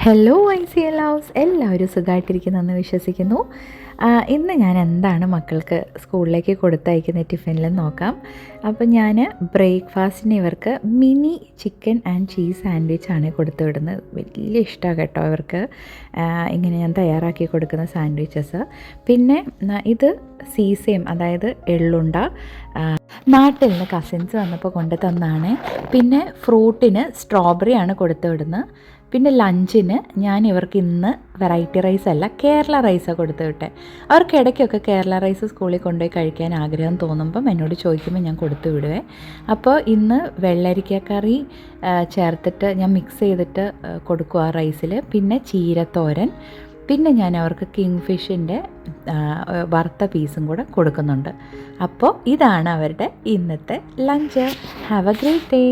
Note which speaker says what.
Speaker 1: Hello ICL house, എല്ലാവരും സുഖമായിട്ടിരിക്കുന്നെന്ന് വിശ്വസിക്കുന്നു. ഇന്ന് ഞാൻ എന്താണ് മക്കൾക്ക് സ്കൂളിലേക്ക് കൊടുത്തയക്കുന്ന ടിഫിനിൽ നോക്കാം. അപ്പോൾ ഞാൻ ബ്രേക്ക്ഫാസ്റ്റിന് ഇവർക്ക് മിനി ചിക്കൻ ആൻഡ് ചീസ് സാൻഡ്വിച്ചാണ് കൊടുത്തു വിടുന്നത്. വലിയ ഇഷ്ടമാണ് കേട്ടോ ഇവർക്ക് ഇങ്ങനെ ഞാൻ തയ്യാറാക്കി കൊടുക്കുന്ന സാൻഡ്വിച്ചസ്. പിന്നെ ഇത് സീസയും, അതായത് എള്ളുണ്ട, നാട്ടിൽ നിന്ന് കസിൻസ് വന്നപ്പോൾ കൊണ്ടു തന്നാണ്. പിന്നെ ഫ്രൂട്ടിന് സ്ട്രോബെറി ആണ് കൊടുത്തു വിടുന്നത്. പിന്നെ ലഞ്ചിന് ഞാൻ ഇവർക്ക് ഇന്ന് വെറൈറ്റി റൈസ് അല്ല, കേരള റൈസാണ് കൊടുത്തു വിട്ടെ. അവർക്ക് ഇടയ്ക്കൊക്കെ കേരള റൈസ് സ്കൂളിൽ കൊണ്ടുപോയി കഴിക്കാൻ ആഗ്രഹം തോന്നുമ്പം എന്നോട് ചോദിക്കുമ്പോൾ ഞാൻ കൊടുത്തു വിടുവേ. അപ്പോൾ ഇന്ന് വെള്ളരിക്ക കറി ചേർത്തിട്ട് ഞാൻ മിക്സ് ചെയ്തിട്ട് കൊടുക്കും ആ റൈസിൽ. പിന്നെ ചീരത്തോരൻ, പിന്നെ ഞാൻ അവർക്ക് കിങ് ഫിഷിൻ്റെ വറുത്ത പീസും കൂടെ കൊടുക്കുന്നുണ്ട്. അപ്പോൾ ഇതാണ് അവരുടെ ഇന്നത്തെ lunch. Have A great day.